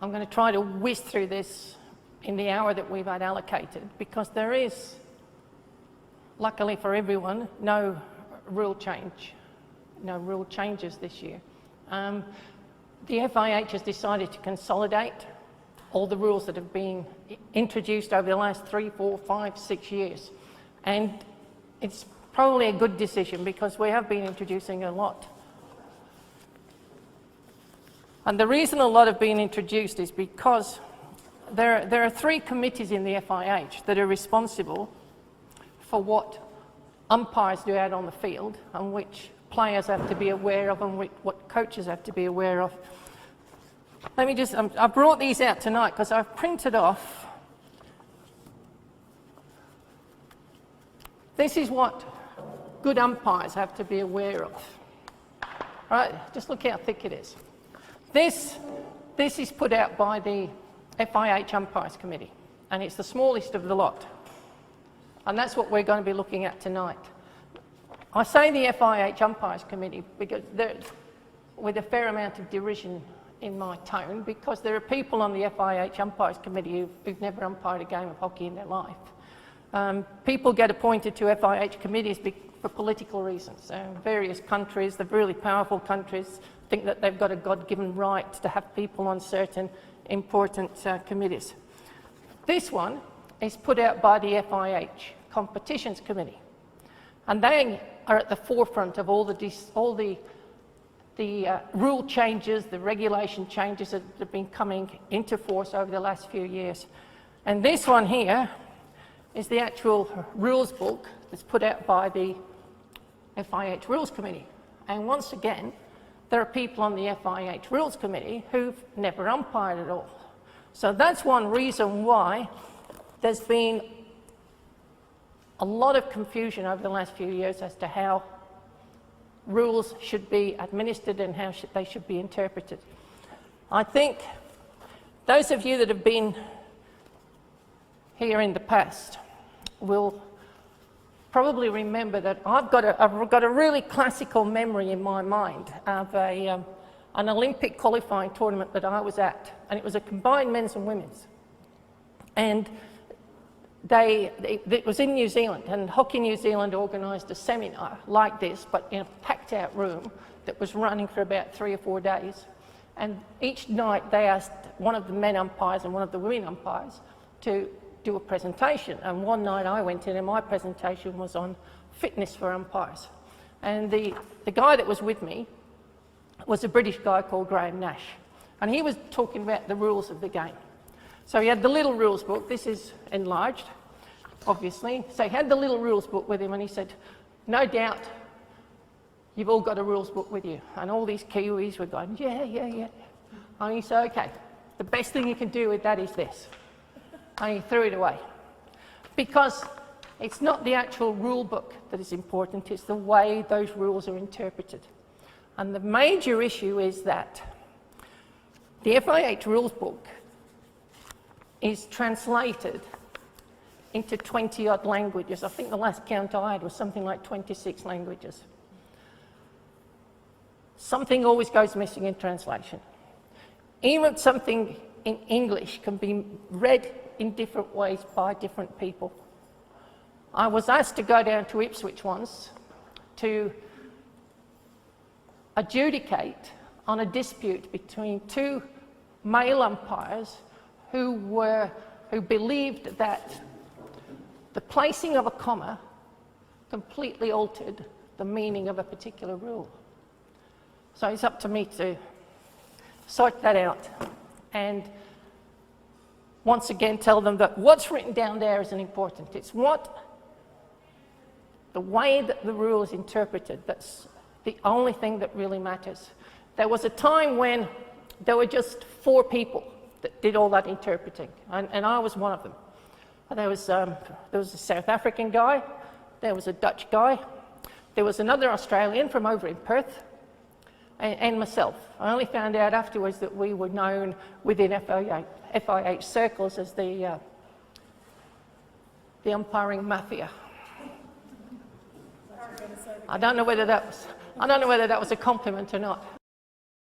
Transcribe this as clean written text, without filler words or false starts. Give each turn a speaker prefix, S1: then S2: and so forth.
S1: I'm going to try to whiz through this in the hour that we've had allocated, because there is, luckily for everyone, no rule changes this year. The FIH has decided to consolidate all the rules that have been introduced over the last 3, 4, 5, 6 years. And it's probably a good decision, because we have been introducing a lot. And the reason a lot have been introduced is because there are 3 committees in the FIH that are responsible for what umpires do out on the field, and which players have to be aware of, and what coaches have to be aware of. Let me just, I brought these out tonight because I've printed off. This is what good umpires have to be aware of. Right, just look how thick it is. This is put out by the FIH Umpires Committee, and it's the smallest of the lot. And that's what we're going to be looking at tonight. I say the FIH Umpires Committee because with a fair amount of derision in my tone, because there are people on the FIH Umpires Committee who've never umpired a game of hockey in their life. People get appointed to FIH committees for political reasons. Various countries, the really powerful countries, think that they've got a God-given right to have people on certain important committees. This one is put out by the FIH Competitions Committee, and they are at the forefront of all the rule changes, the regulation changes that have been coming into force over the last few years. And this one here is the actual rules book that's put out by the FIH Rules Committee. And once again, there are people on the FIH Rules Committee who've never umpired at all. So that's one reason why there's been a lot of confusion over the last few years as to how rules should be administered and how they should be interpreted. I think those of you that have been here in the past will probably remember that I've got a really classical memory in my mind of an Olympic qualifying tournament that I was at, and it was a combined men's and women's. And it was in New Zealand, and Hockey New Zealand organised a seminar like this, but in a packed out room that was running for about 3 or 4 days. And each night they asked one of the men umpires and one of the women umpires to do a presentation. And one night I went in and my presentation was on fitness for umpires. And the guy that was with me was a British guy called Graham Nash. And he was talking about the rules of the game. So he had the little rules book. This is enlarged, obviously. So he had the little rules book with him, and he said, no doubt you've all got a rules book with you. And all these Kiwis were going, yeah. And he said, okay, the best thing you can do with that is this. And he threw it away. Because it's not the actual rule book that is important, it's the way those rules are interpreted. And the major issue is that the FIH rules book is translated into 20-odd languages. I think the last count I had was something like 26 languages. Something always goes missing in translation. Even something in English can be read in different ways by different people. I was asked to go down to Ipswich once to adjudicate on a dispute between 2 male umpires who believed that the placing of a comma completely altered the meaning of a particular rule. So it's up to me to sort that out and once again tell them that what's written down there isn't important. It's the way that the rule is interpreted that's the only thing that really matters. There was a time when there were just 4 people that did all that interpreting, and I was one of them. There was a South African guy, there was a Dutch guy, there was another Australian from over in Perth, and myself. I only found out afterwards that we were known within FIH circles as the Umpiring Mafia. I don't know whether that was a compliment or not.